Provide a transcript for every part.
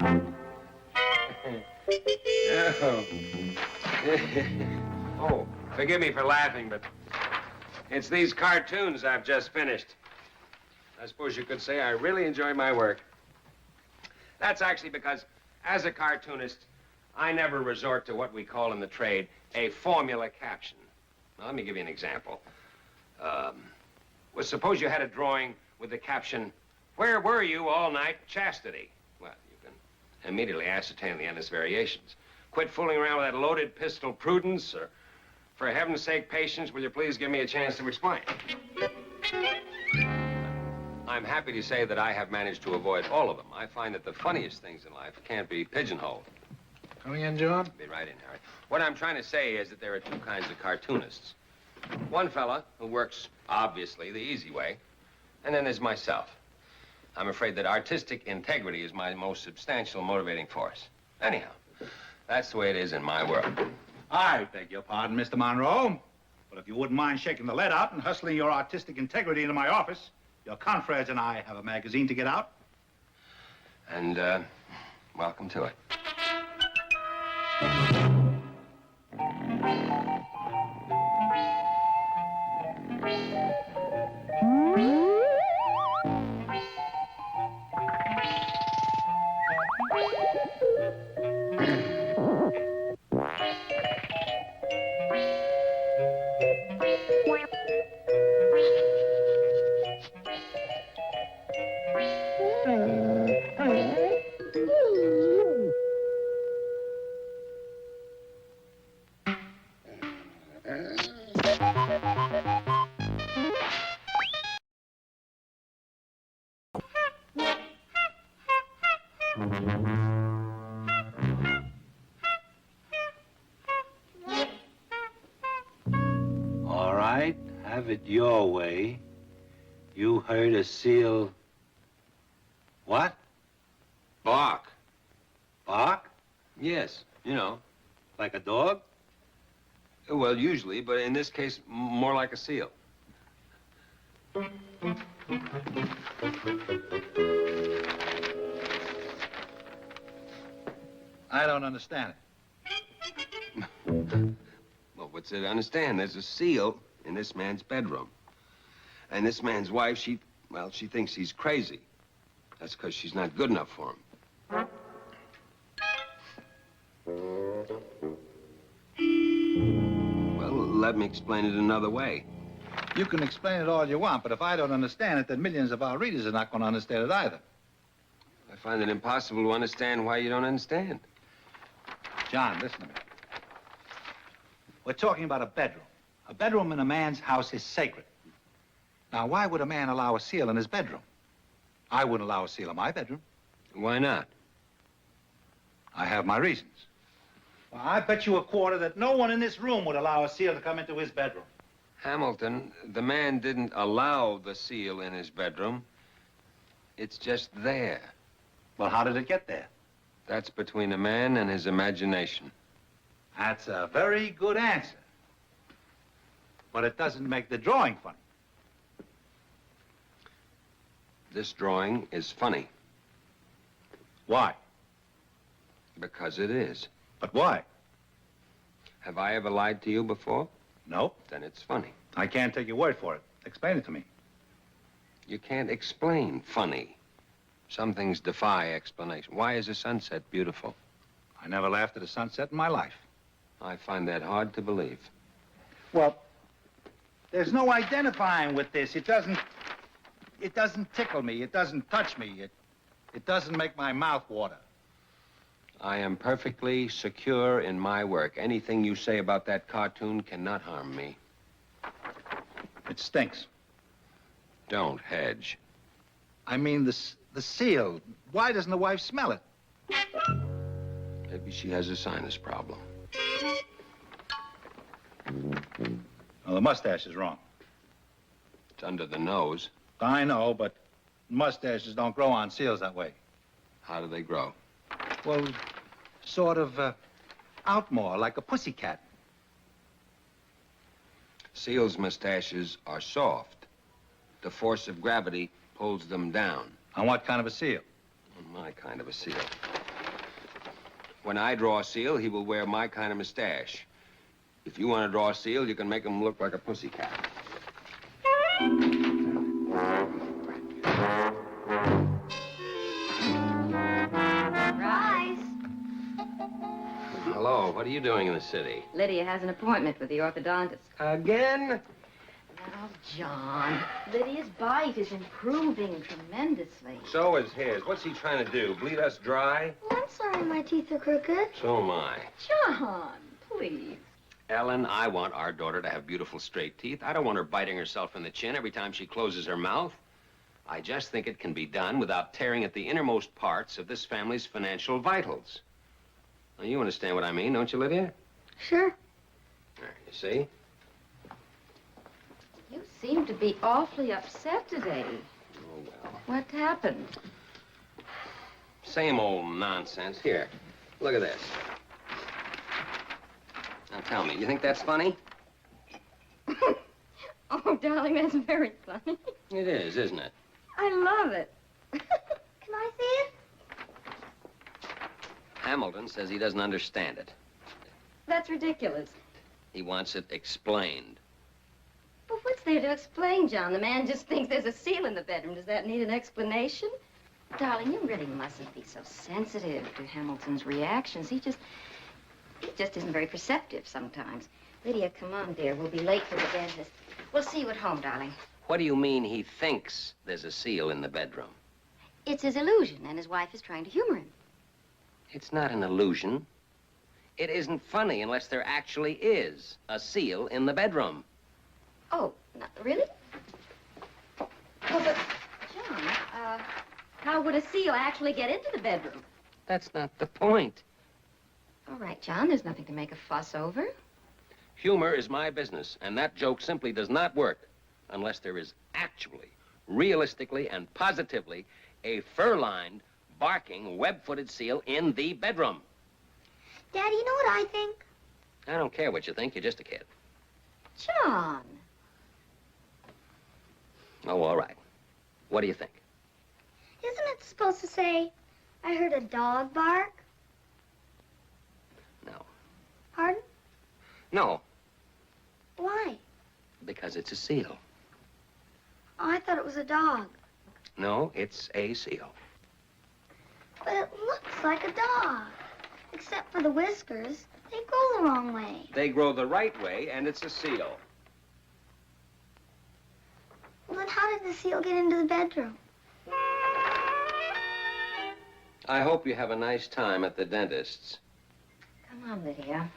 Oh. Oh, forgive me for laughing, but it's these cartoons I've just finished. I suppose you could say I really enjoy my work. That's actually because, as a cartoonist, I never resort to what we call in the trade a formula caption. Now, let me give you an example. Well, suppose you had a drawing with the caption, "Where were you all night, Chastity?" Well, you can immediately ascertain the endless variations. Quit fooling around with that loaded pistol, Prudence, or for heaven's sake, Patience, will you please give me a chance to explain? I'm happy to say that I have managed to avoid all of them. I find that the funniest things in life can't be pigeonholed. Come again, John? Be right in, Harry. What I'm trying to say is that there are two kinds of cartoonists. One fella who works, obviously, the easy way, and then there's myself. I'm afraid that artistic integrity is my most substantial motivating force. Anyhow, that's the way it is in my world. I beg your pardon, Mr. Monroe, but if you wouldn't mind shaking the lead out and hustling your artistic integrity into my office, your confrères and I have a magazine to get out. And, welcome to it. All right, have it your way. You heard a seal... What? Bark. Bark? Yes, you know. Like a dog? Well, usually, but in this case, more like a seal. I don't understand it. Well, what's there to understand? There's a seal in this man's bedroom. And this man's wife, she thinks he's crazy. That's because she's not good enough for him. Well, let me explain it another way. You can explain it all you want, but if I don't understand it, then millions of our readers are not going to understand it either. I find it impossible to understand why you don't understand. John, listen to me. We're talking about a bedroom. A bedroom in a man's house is sacred. Now, why would a man allow a seal in his bedroom? I wouldn't allow a seal in my bedroom. Why not? I have my reasons. Well, I bet you a quarter that no one in this room would allow a seal to come into his bedroom. Hamilton, the man didn't allow the seal in his bedroom. It's just there. Well, how did it get there? That's between a man and his imagination. That's a very good answer. But it doesn't make the drawing funny. This drawing is funny. Why? Because it is. But why? Have I ever lied to you before? No. Then it's funny. I can't take your word for it. Explain it to me. You can't explain funny. Some things defy explanation. Why is a sunset beautiful? I never laughed at a sunset in my life. I find that hard to believe. Well, there's no identifying with this. It doesn't tickle me. It doesn't touch me. It doesn't make my mouth water. I am perfectly secure in my work. Anything you say about that cartoon cannot harm me. It stinks. Don't hedge. I mean, the seal. Why doesn't the wife smell it? Maybe she has a sinus problem. Well, the mustache is wrong. It's under the nose. I know, but mustaches don't grow on seals that way. How do they grow? Well, sort of out more, like a pussycat. Seals' mustaches are soft. The force of gravity pulls them down. On what kind of a seal? My kind of a seal. When I draw a seal, he will wear my kind of mustache. If you want to draw a seal, you can make him look like a pussycat. Rise. Hello, what are you doing in the city? Lydia has an appointment with the orthodontist. Again? Oh, John, Lydia's bite is improving tremendously. So is his. What's he trying to do? Bleed us dry? Oh, I'm sorry my teeth are crooked. So am I. John, please. Ellen, I want our daughter to have beautiful straight teeth. I don't want her biting herself in the chin every time she closes her mouth. I just think it can be done without tearing at the innermost parts of this family's financial vitals. Now, you understand what I mean, don't you, Lydia? Sure. There, you see? You seem to be awfully upset today. Oh, well. What happened? Same old nonsense. Here, look at this. Now, tell me, you think that's funny? Oh, darling, that's very funny. It is, isn't it? I love it. Can I see it? Hamilton says he doesn't understand it. That's ridiculous. He wants it explained. But what's there to explain, John? The man just thinks there's a seal in the bedroom. Does that need an explanation? Darling, you really mustn't be so sensitive to Hamilton's reactions. He just isn't very perceptive sometimes. Lydia, come on, dear. We'll be late for the dentist. We'll see you at home, darling. What do you mean he thinks there's a seal in the bedroom? It's his illusion, and his wife is trying to humor him. It's not an illusion. It isn't funny unless there actually is a seal in the bedroom. Oh, really? Oh, but, John, how would a seal actually get into the bedroom? That's not the point. All right, John, there's nothing to make a fuss over. Humor is my business, and that joke simply does not work unless there is actually, realistically, and positively a fur-lined, barking, web-footed seal in the bedroom. Daddy, you know what I think? I don't care what you think. You're just a kid. John. Oh, all right. What do you think? Isn't it supposed to say, I heard a dog bark? No. Pardon? No, Why? because it's a seal. Oh, I thought it was a dog. No, it's a seal. But it looks like a dog. Except for the whiskers. They grow the wrong way. They grow the right way, and it's a seal. Well, then how did the seal get into the bedroom? I hope you have a nice time at the dentist's. Come on, Lydia.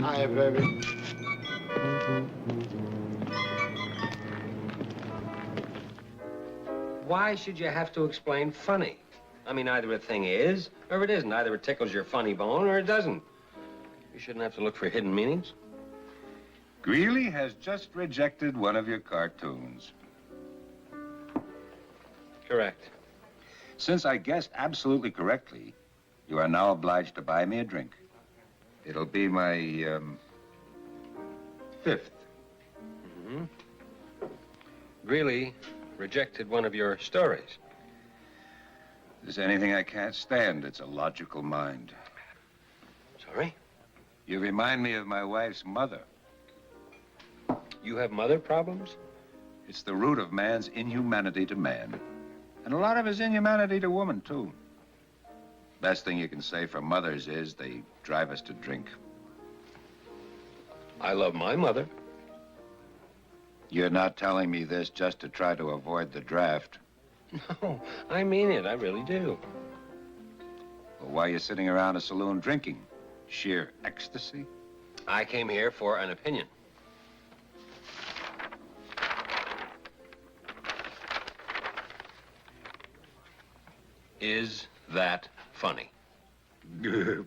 Hi, baby. Why should you have to explain funny? I mean, either a thing is or it isn't. Either it tickles your funny bone or it doesn't. You shouldn't have to look for hidden meanings. Greeley has just rejected one of your cartoons. Correct. Since I guessed absolutely correctly, you are now obliged to buy me a drink. It'll be my, fifth. Mm-hmm. Greeley rejected one of your stories. If there's anything I can't stand, it's a logical mind. Sorry? You remind me of my wife's mother. You have mother problems? It's the root of man's inhumanity to man. And a lot of his inhumanity to woman, too. Best thing you can say for mothers is they drive us to drink. I love my mother. You're not telling me this just to try to avoid the draft. No, I mean it. I really do. Well, why are you sitting around a saloon drinking? Sheer ecstasy? I came here for an opinion. Is that funny? Well.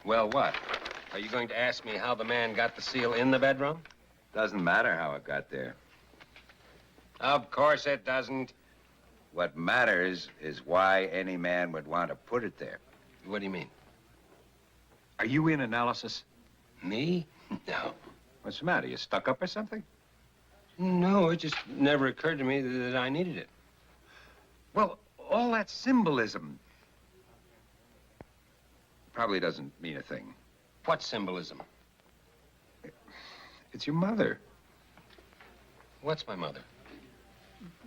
Well, what? Are you going to ask me how the man got the seal in the bedroom? Doesn't matter how it got there. Of course it doesn't. What matters is why any man would want to put it there. What do you mean? Are you in analysis? Me? No. What's the matter? You stuck up or something? No, it just never occurred to me that I needed it. Well, all that symbolism probably doesn't mean a thing. What symbolism? It's your mother, What's my mother?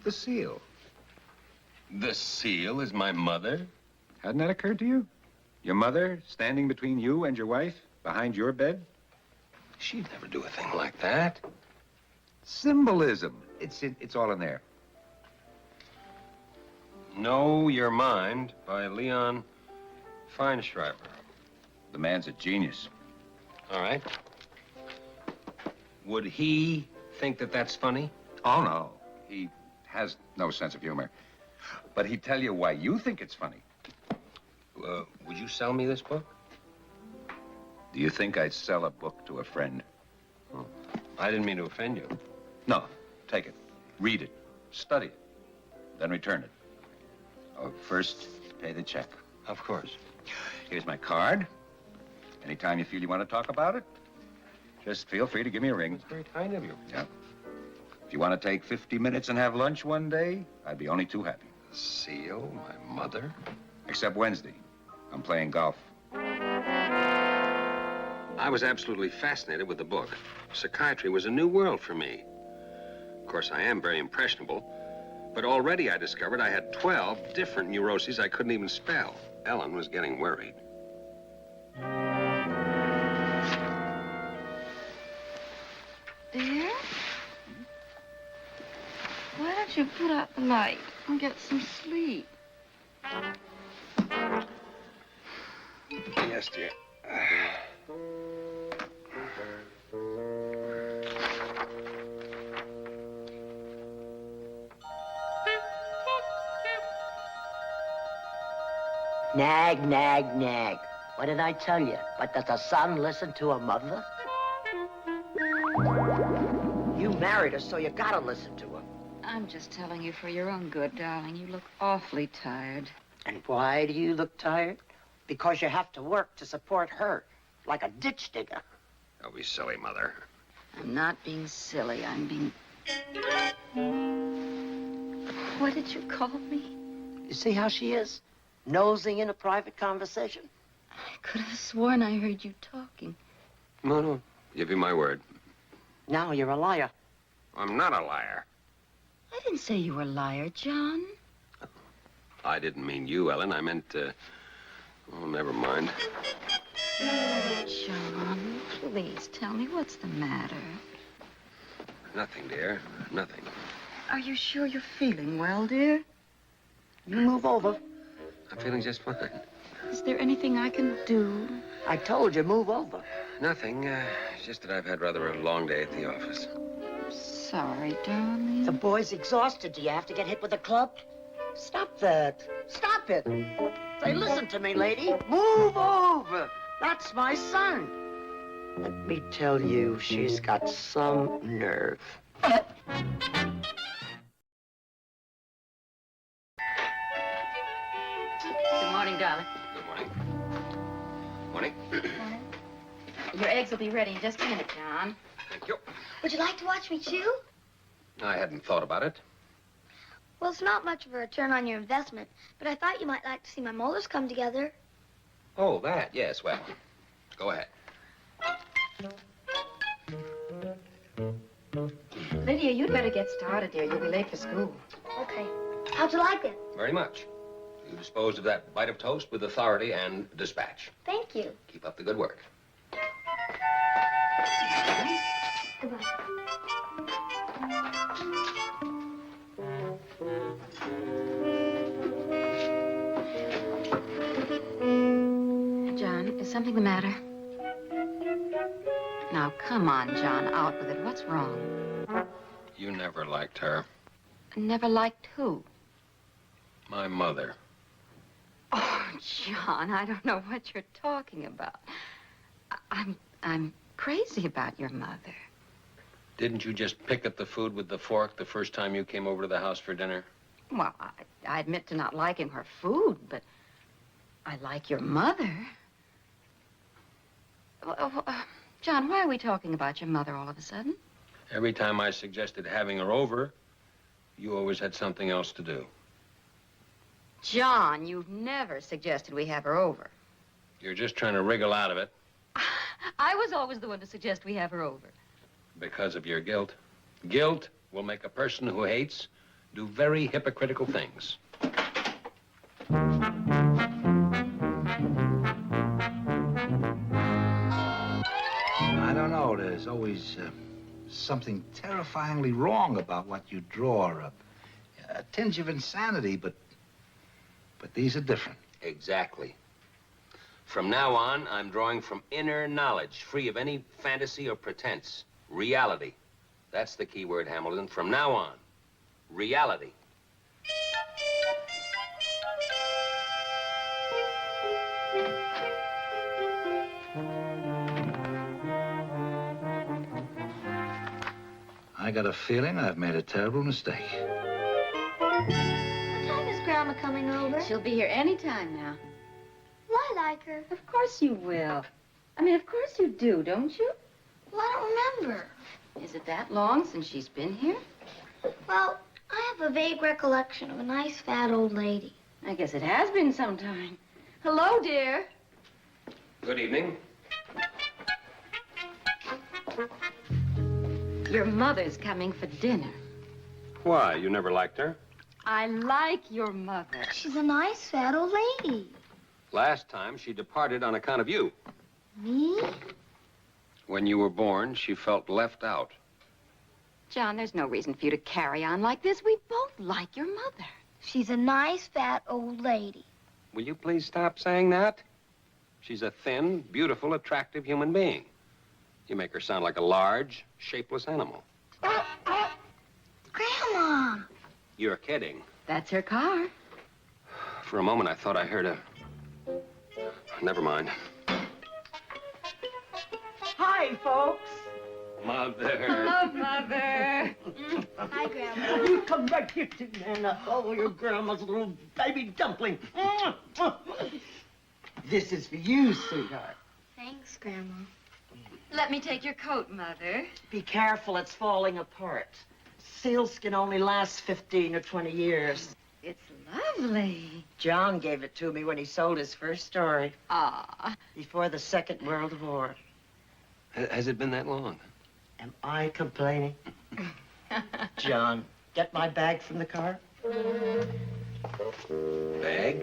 the seal. The seal is my mother? Hadn't that occurred to you? Your mother standing between you and your wife behind your bed? She'd never do a thing like that. Symbolism. It's all in there. Know Your Mind by Leon Feinschreiber. The man's a genius. All right. Would he think that that's funny? Oh, no. He has no sense of humor. But he'd tell you why you think it's funny. Would you sell me this book? Do you think I'd sell a book to a friend? I didn't mean to offend you. No. Take it. Read it. Study it. Then return it. Oh, first, pay the check. Of course. Here's my card. Anytime you feel you want to talk about it, just feel free to give me a ring. It's very kind of you. Yeah. If you want to take 50 minutes and have lunch one day, I'd be only too happy. Seal, my mother. Except Wednesday. I'm playing golf. I was absolutely fascinated with the book. Psychiatry was a new world for me. Of course, I am very impressionable, but already I discovered I had 12 different neuroses I couldn't even spell. Ellen was getting worried. Dear? Why don't you put out the light and get some sleep? Yes, dear. Nag, nag, nag. What did I tell you? But does a son listen to a mother? You married her, so you gotta listen to her. I'm just telling you for your own good, darling. You look awfully tired. And why do you look tired? Because you have to work to support her, like a ditch digger. Don't be silly, Mother. I'm not being silly. I'm being... What did you call me? You see how she is? Nosing in a private conversation. I could have sworn I heard you talking. No. Give you my word. Now you're a liar. I'm not a liar. I didn't say you were a liar, John. I didn't mean you, Ellen. I meant, oh, never mind. John, please tell me what's the matter. Nothing, dear. Nothing. Are you sure you're feeling well, dear? You move over. I'm feeling just fine. Is there anything I can do? I told you, move over. Nothing. It's just that I've had rather a long day at the office. Sorry, darling. The boy's exhausted. Do you have to get hit with a club? Stop that. Stop it. Say, listen to me, lady. Move over. That's my son. Let me tell you, she's got some nerve. Good morning, darling. Good morning. Morning. Your eggs will be ready in just a minute, John. Thank you. Would you like to watch me chew? I hadn't thought about it. Well, it's not much of a return on your investment, but I thought you might like to see my molars come together. Oh, that, yes. Well, go ahead. Lydia, you'd better get started, dear. You'll be late for school. Okay. How'd you like it? Very much. You disposed of that bite of toast with authority and dispatch. Thank you. Keep up the good work. Goodbye. John, is something the matter? Now, come on, John, out with it. What's wrong? You never liked her. Never liked who? My mother. Oh, John, I don't know what you're talking about. I'm crazy about your mother. Didn't you just pick at the food with the fork the first time you came over to the house for dinner? Well, I admit to not liking her food, but I like your mother. John, why are we talking about your mother all of a sudden? Every time I suggested having her over, you always had something else to do. John, you've never suggested we have her over. You're just trying to wriggle out of it I was always the one to suggest we have her over. because of your guilt. Guilt will make a person who hates do very hypocritical things. I don't know. There's always something terrifyingly wrong about what you draw. A tinge of insanity, but these are different. Exactly. From now on, I'm drawing from inner knowledge, free of any fantasy or pretense. Reality. That's the key word, Hamilton. From now on, reality. I got a feeling I've made a terrible mistake. What time is Grandma coming over? She'll be here any time now. Well, I like her. Of course you will. I mean, of course you do, don't you? Well, I don't remember. Is it that long since she's been here? Well, I have a vague recollection of a nice fat old lady. I guess it has been some time. Hello, dear. Good evening. Your mother's coming for dinner. Why? You never liked her? I like your mother. She's a nice fat old lady. Last time, she departed on account of you. Me? When you were born, she felt left out. John, there's no reason for you to carry on like this. We both like your mother. She's a nice fat old lady. Will you please stop saying that? She's a thin, beautiful, attractive human being. You make her sound like a large, shapeless animal. Grandma! You're kidding. That's her car. For a moment, I thought I heard a... Never mind. Hi, folks. Mother. Hello, Mother. Hi, Grandma. You come right here to Nana. Oh, your grandma's little baby dumpling. This is for you, sweetheart. Thanks, Grandma. Let me take your coat, Mother. Be careful, it's falling apart. Sealskin only lasts 15 or 20 years. It's lovely. John gave it to me when he sold his first story, Ah. before the Second World War. Has it been that long? Am I complaining? John, get my bag from the car. Bag?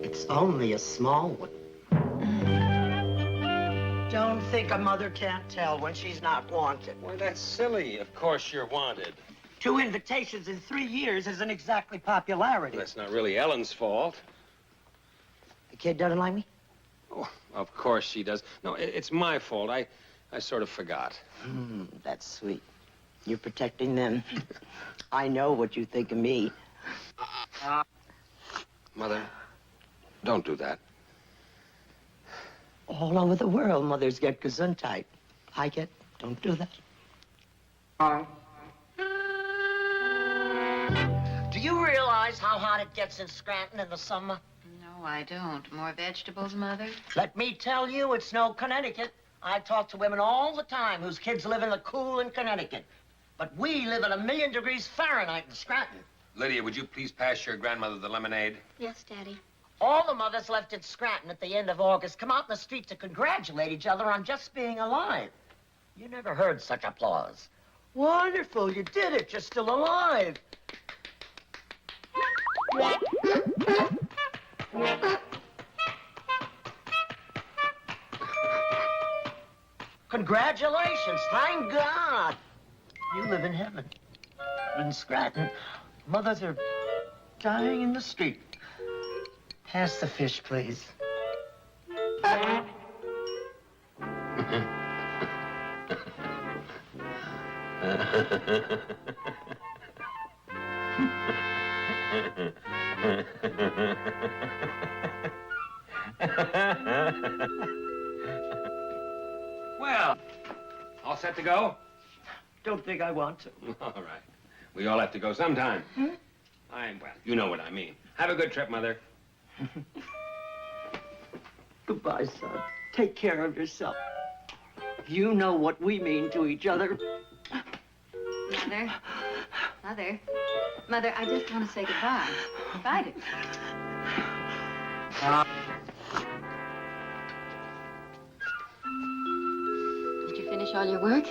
It's only a small one. Don't think a mother can't tell when she's not wanted. Why, that's silly. Of course you're wanted. 2 invitations in 3 years isn't exactly popularity. That's not really Ellen's fault. The kid doesn't like me? Oh, of course she does. No, it's my fault. I sort of forgot. That's sweet. You're protecting them. I know what you think of me. Mother, don't do that. All over the world, mothers get gesundheit. Don't do that. Do you realize how hot it gets in Scranton in the summer? No, I don't. More vegetables, Mother? Let me tell you, it's no Connecticut. I talk to women all the time whose kids live in the cool in Connecticut. But we live at 1,000,000 degrees Fahrenheit in Scranton. Lydia, would you please pass your grandmother the lemonade? Yes, Daddy. All the mothers left in Scranton at the end of August come out in the street to congratulate each other on just being alive. You never heard such applause. Wonderful, you did it. You're still alive. Congratulations, thank God. You live in heaven. In Scranton, mothers are dying in the street. Pass the fish, please. Well, all set to go? Don't think I want to. All right. We all have to go sometime. Well, you know what I mean. Have a good trip, Mother. Goodbye, son. Take care of yourself. You know what we mean to each other. Mother. Mother. Mother, I just want to say goodbye. Goodbye to Did you finish all your work?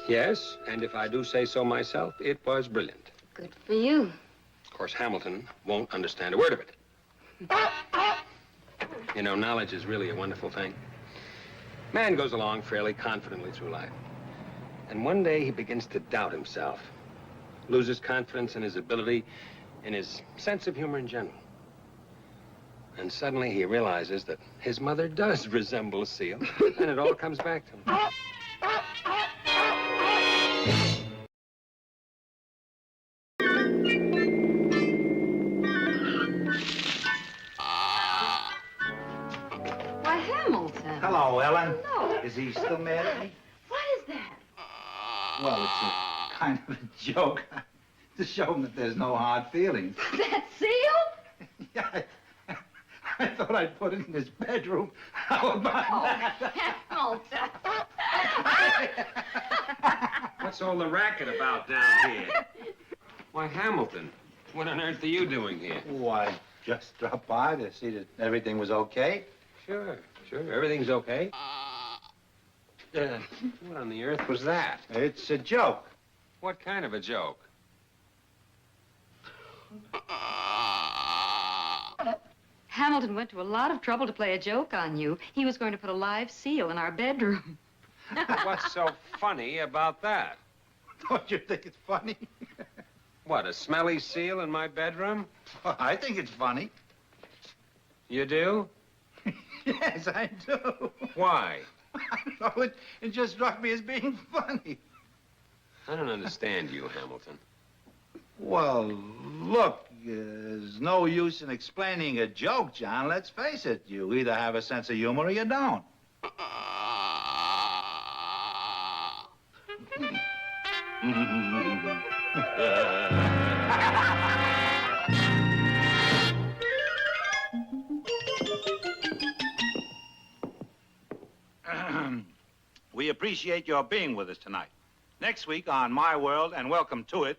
Yes, and if I do say so myself, it was brilliant. Good for you. Of course, Hamilton won't understand a word of it. You know, knowledge is really a wonderful thing. Man goes along fairly confidently through life. And one day he begins to doubt himself, loses confidence in his ability, in his sense of humor in general. And suddenly he realizes that his mother does resemble a seal, and it all comes back to him. Why, Hamilton. Hello, Ellen. Hello. Is he still mad at me? What is that? Well, it's a kind of a joke to show him that there's no hard feelings. That seal? Yeah, I thought I'd put it in his bedroom. How about that? Hamilton. What's all the racket about down here? Why, Hamilton, what on earth are you doing here? Why, just dropped by to see that everything was okay. Sure, everything's okay. What on the earth was that? It's a joke. What kind of a joke? Hamilton went to a lot of trouble to play a joke on you. He was going to put a live seal in our bedroom. What's so funny about that? Don't you think it's funny? What, a smelly seal in my bedroom? Well, I think it's funny. You do? Yes, I do. Why? I don't know. It just struck me as being funny. I don't understand you, Hamilton. Well, look, there's no use in explaining a joke, John. Let's face it. You either have a sense of humor or you don't. We appreciate your being with us tonight. Next week on My World and Welcome to It.